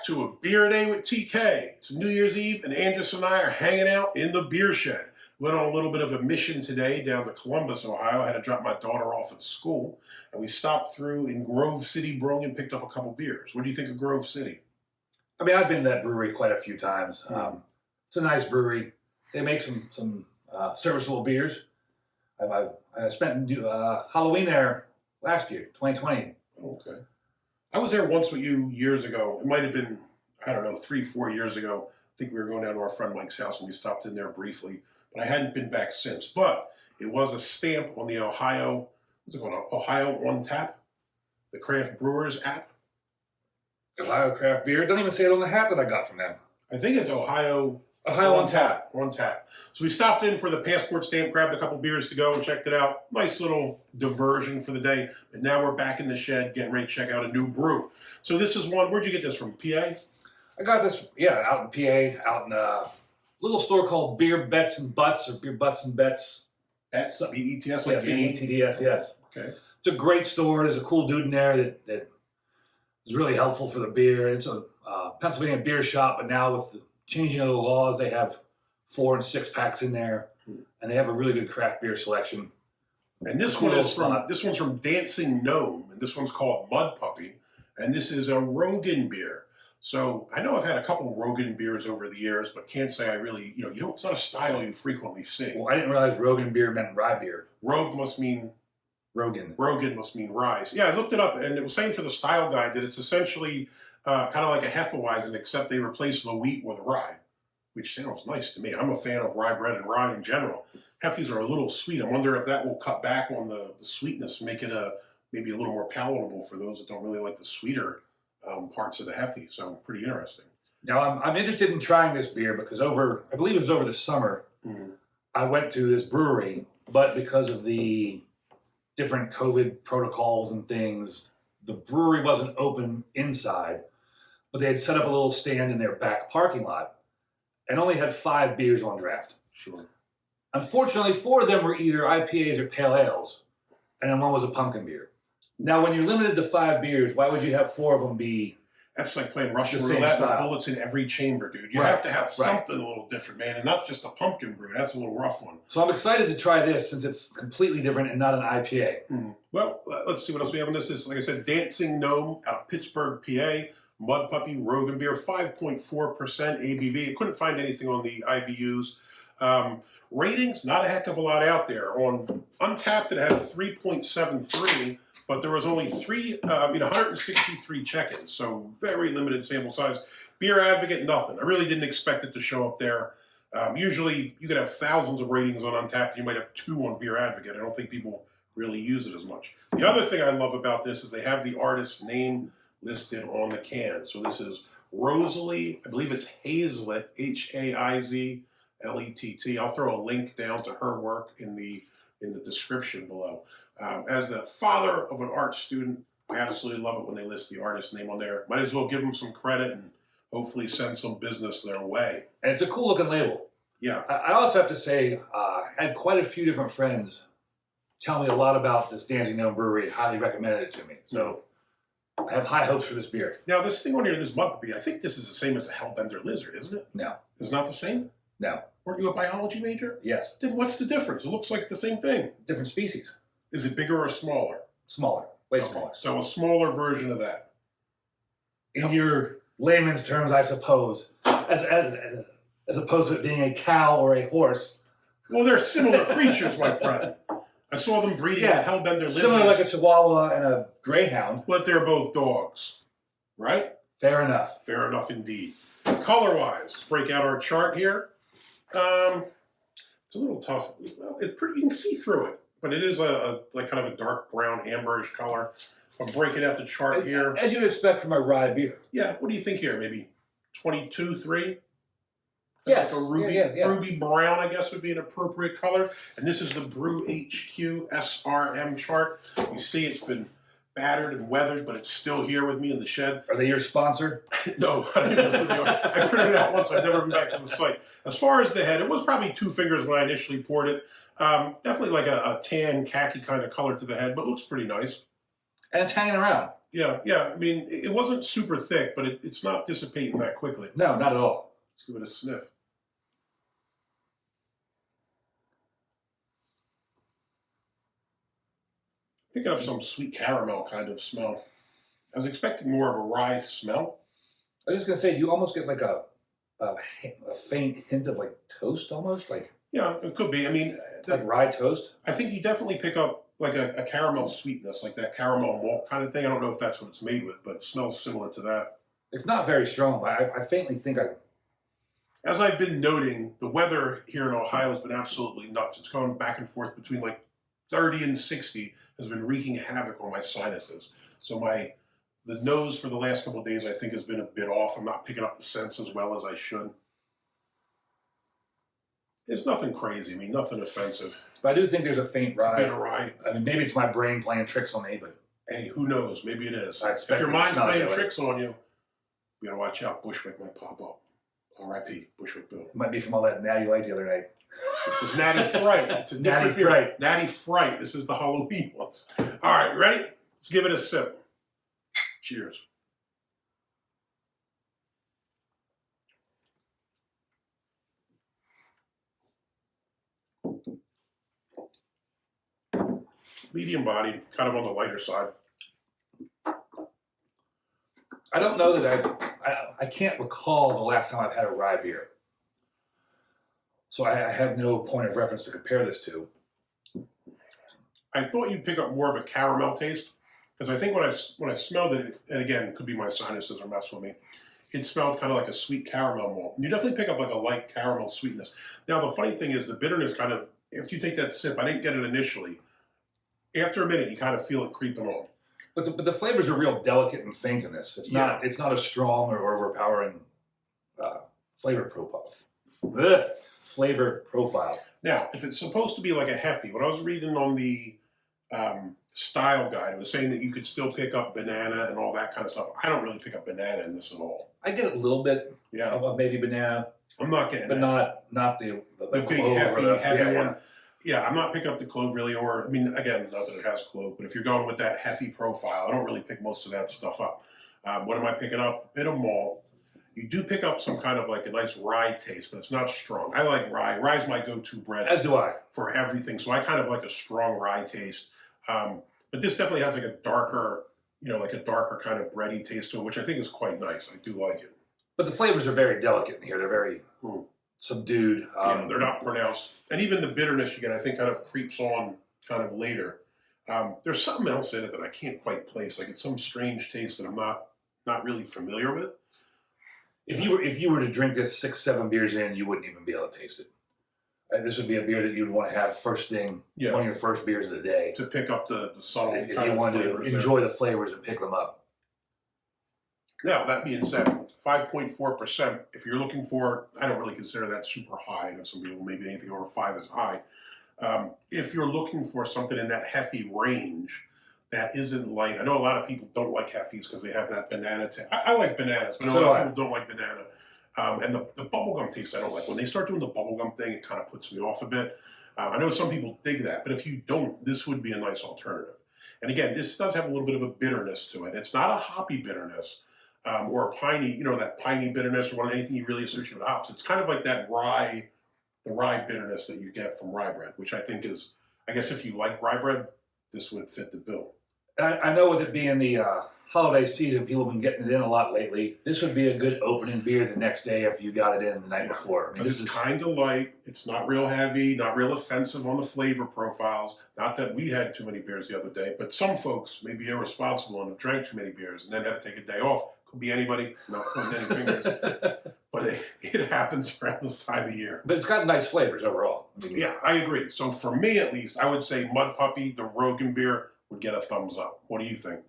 to a beer day with TK. It's New Year's Eve, and Andres and I are hanging out in the beer shed. Went on a little bit of a mission today down to Columbus, Ohio. I had to drop my daughter off at school, and we stopped through in Grove City Brewing and picked up a couple beers. What do you think of Grove City? I mean, I've been to that brewery quite a few times. It's a nice brewery. They make some serviceable beers. I spent Halloween there last year, 2020. Okay. I was there once with you years ago. It might have been, I don't know, 3-4 years ago. I think we were going down to our friend Mike's house and we stopped in there briefly. But I hadn't been back since. But it was a stamp on the Ohio, what's it called? Ohio On Tap, the craft brewers app. Ohio Craft Beer. It doesn't even say it on the hat that I got from them. I think it's Ohio On Tap. On Tap. So we stopped in for the passport stamp, grabbed a couple beers to go and checked it out. Nice little diversion for the day. And now we're back in the shed getting ready to check out a new brew. So this is one, where'd you get this from, PA? I got this, out in PA, out in a little store called Beer Bets and Butts, or Beer Butts and Bets. S, B-E-T-S? Yeah, B-E-T-D-S, yes. Okay. It's a great store. There's a cool dude in there that is really helpful for the beer. It's a Pennsylvania beer shop, but now with the changing of the laws, they have 4- and 6-packs in there, and they have a really good craft beer selection. And this one's from Dancing Gnome, and this one's called Mudpuppy, and this is a Roggenbier. So I know I've had a couple of Roggenbiers over the years, but can't say I really, it's not a style you frequently see. Well, I didn't realize Roggenbier meant rye beer. Rogue must mean Roggen. Roggen must mean rise. Yeah, I looked it up, and it was saying for the style guide that it's essentially kind of like a hefeweizen, except they replace the wheat with rye, which sounds nice to me. I'm a fan of rye bread and rye in general. Hefties are a little sweet. I wonder if that will cut back on the sweetness, make it maybe a little more palatable for those that don't really like the sweeter parts of the Heffy. So pretty interesting. Now, I'm interested in trying this beer because I believe it was over the summer, I went to this brewery, but because of the different COVID protocols and things, the brewery wasn't open inside, but they had set up a little stand in their back parking lot and only had 5 beers on draft. Sure. Unfortunately, 4 of them were either IPAs or pale ales, and then one was a pumpkin beer. Now, when you're limited to 5 beers, why would you have 4 of them be? That's like playing Russian roulette with bullets in every chamber, dude. You have to have something a little different, man, and not just a pumpkin brew. That's a little rough one. So I'm excited to try this since it's completely different and not an IPA. Well, let's see what else we have on this. This is, like I said, Dancing Gnome out of Pittsburgh, PA. Mudpuppy, Roggenbier, 5.4% ABV. I couldn't find anything on the IBUs. Ratings, not a heck of a lot out there. On Untapped, it had a 3.73, but there was only 163 check-ins, so very limited sample size. Beer Advocate, nothing. I really didn't expect it to show up there. Usually, you could have thousands of ratings on Untapped, and you might have 2 on Beer Advocate. I don't think people really use it as much. The other thing I love about this is they have the artist's name listed on the can. So this is Rosalie, I believe it's Hazlett, Haizlett. I'll throw a link down to her work in the description below. As the father of an art student, I absolutely love it when they list the artist's name on there. Might as well give them some credit and hopefully send some business their way. And it's a cool looking label. Yeah. I also have to say, I had quite a few different friends tell me a lot about this Dancing Gnome Brewery, highly recommended it to me. So I have high hopes for this beer. Now, this thing on here, this Mudpuppy, I think this is the same as a Hellbender Lizard, isn't it? No. It's not the same? No. Weren't you a biology major? Yes. Then what's the difference? It looks like the same thing. Different species. Is it bigger or smaller? Smaller. Way smaller. So a smaller version of that. In your layman's terms, I suppose, as opposed to it being a cow or a horse. Well, they're similar creatures, my friend. I saw them breeding Hellbender Lizards. Similar like a Chihuahua and a Greyhound. But they're both dogs, right? Fair enough. Fair enough indeed. Color-wise, let's break out our chart here. It's a little tough. Well, you can see through it, but it is like kind of a dark brown amberish color. I'm breaking out the chart here. As you'd expect from a rye beer. Yeah, what do you think here? Maybe 22, 3? Yes. Like a ruby brown, I guess, would be an appropriate color. And this is the Brew HQ SRM chart. You see it's been battered and weathered, but it's still here with me in the shed. Are they your sponsor? No, I don't even know who they are. I printed it out once. I've never been back to the site. As far as the head, it was probably 2 fingers when I initially poured it. Definitely like a tan khaki kind of color to the head, but looks pretty nice. And it's hanging around. Yeah, yeah. I mean, it wasn't super thick, but it's not dissipating that quickly. No, not at all. Let's give it a sniff. Picking up some sweet caramel kind of smell. I was expecting more of a rye smell. I was just gonna say, you almost get like a faint hint of like toast, almost like Yeah, it could be. I mean, like rye toast. I think you definitely pick up like a caramel sweetness, like that caramel malt kind of thing. I don't know if that's what it's made with, but it smells similar to that. It's not very strong, but I faintly think I. As I've been noting, the weather here in Ohio has been absolutely nuts. It's going back and forth between like 30 and 60, has been wreaking havoc on my sinuses. So the nose for the last couple of days, I think, has been a bit off. I'm not picking up the scents as well as I should. It's nothing crazy. I mean, nothing offensive. But I do think there's a faint rye. Bit of rye. I mean, maybe it's my brain playing tricks on me, but Hey, who knows? Maybe it is. I If expect your it to mind's smell playing that way. tricks on you, you gotta watch out. Bushwick might pop up. R.I.P. Bushwick Bill. it might be from all that natty light the other night. It's Natty Fright. It's a different Natty beer. Fright. Natty Fright. This is the Halloween ones. All right, ready? Let's give it a sip. Cheers. Medium bodied, kind of on the lighter side. I don't know that I can't recall the last time I've had a rye beer. So I have no point of reference to compare this to. I thought you'd pick up more of a caramel taste because I think when I smelled it, and again, it could be my sinuses are messing with me. It smelled kind of like a sweet caramel malt. You definitely pick up like a light caramel sweetness. Now the funny thing is the bitterness kind of after you take that sip, I didn't get it initially. After a minute, you kind of feel it creeping on. But the flavors are real delicate and faint in this. It's not a strong or overpowering flavor profile. Flavor profile. Now, if it's supposed to be like a Heffy, when I was reading on the style guide, it was saying that you could still pick up banana and all that kind of stuff. I don't really pick up banana in this at all. I get a little bit of maybe banana, I'm not getting but that. not the big clove or heavy one. Yeah. Yeah, I'm not picking up the clove really, or I mean, again, not that it has clove, but if you're going with that Heffy profile, I don't really pick most of that stuff up. What am I picking up? A bit of malt. You do pick up some kind of like a nice rye taste, but it's not strong. I like rye. Rye's my go-to bread. As do I. For everything, so I kind of like a strong rye taste. But this definitely has like a darker, like a darker kind of bready taste to it, which I think is quite nice. I do like it. But the flavors are very delicate in here. They're very subdued. They're not pronounced. And even the bitterness you get, I think, kind of creeps on kind of later. There's something else in it that I can't quite place. Like it's some strange taste that I'm not really familiar with. If you were to drink this 6-7 beers in, you wouldn't even be able to taste it. This would be a beer that you'd want to have first thing, one of your first beers of the day. To pick up the subtle if kind you of wanted flavors to enjoy the flavors and pick them up. Now, that being said, 5.4%, if you're looking for, I don't really consider that super high. I know some people, maybe anything over 5 is high. If you're looking for something in that Heffy range that isn't light, I know a lot of people don't like Heffys because they have that banana taste. I like bananas, but a lot of people don't like banana. And the bubblegum taste I don't like. When they start doing the bubblegum thing, it kind of puts me off a bit. I know some people dig that, but if you don't, this would be a nice alternative. And again, this does have a little bit of a bitterness to it. It's not a hoppy bitterness. Or a piney, that piney bitterness, or anything you really associate with hops. It's kind of like that rye, the rye bitterness that you get from rye bread, which I think is, I guess if you like rye bread, this would fit the bill. I know with it being the holiday season, people have been getting it in a lot lately. This would be a good opening beer the next day after you got it in the night before. I mean, this is kind of light. It's not real heavy, not real offensive on the flavor profiles. Not that we had too many beers the other day, but some folks may be irresponsible and have drank too many beers and then had to take a day off. Could be anybody, not pointing any fingers. But it happens around this time of year. But it's got nice flavors overall. Yeah, I agree. So for me, at least, I would say Mudpuppy, the Roggenbier, would get a thumbs up. What do you think?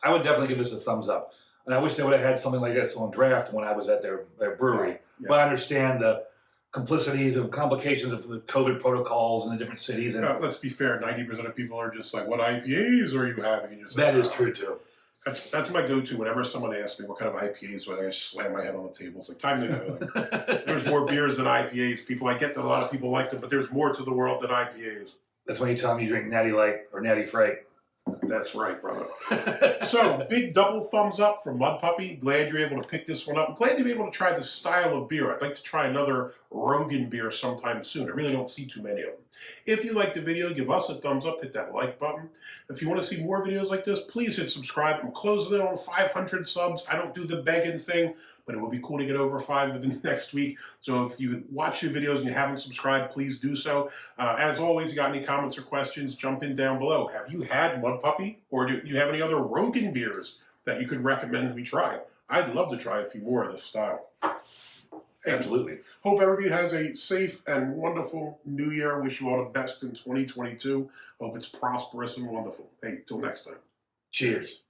I would definitely give this a thumbs up. And I wish they would have had something like this on draft when I was at their brewery. Yeah. But I understand the complications of the COVID protocols in the different cities. And let's be fair, 90% of people are just like, what IPAs are you having? And that is true, too. That's my go-to whenever someone asks me what kind of IPAs, I just slam my head on the table. It's like, time to go. There's more beers than IPAs. I get that a lot of people like them, but there's more to the world than IPAs. That's when you tell them you drink Natty Light or Natty Fright. That's right, brother. So, big double thumbs up from Mudpuppy. Glad you're able to pick this one up. I'm glad you're able to try this style of beer. I'd like to try another Roggenbier sometime soon. I really don't see too many of them. If you liked the video, give us a thumbs up, hit that like button. If you want to see more videos like this, please hit subscribe. I'm closing in on 500 subs. I don't do the begging thing, but it would be cool to get over 5 within the next week. So if you watch your videos and you haven't subscribed, please do so. As always, you got any comments or questions, jump in down below. Have you had Mudpuppy, or do you have any other Roggenbiers that you could recommend we try? I'd love to try a few more of this style. Hey, Absolutely. hope everybody has a safe and wonderful new year. Wish you all the best in 2022. Hope it's prosperous and wonderful. Hey, till next time. Cheers.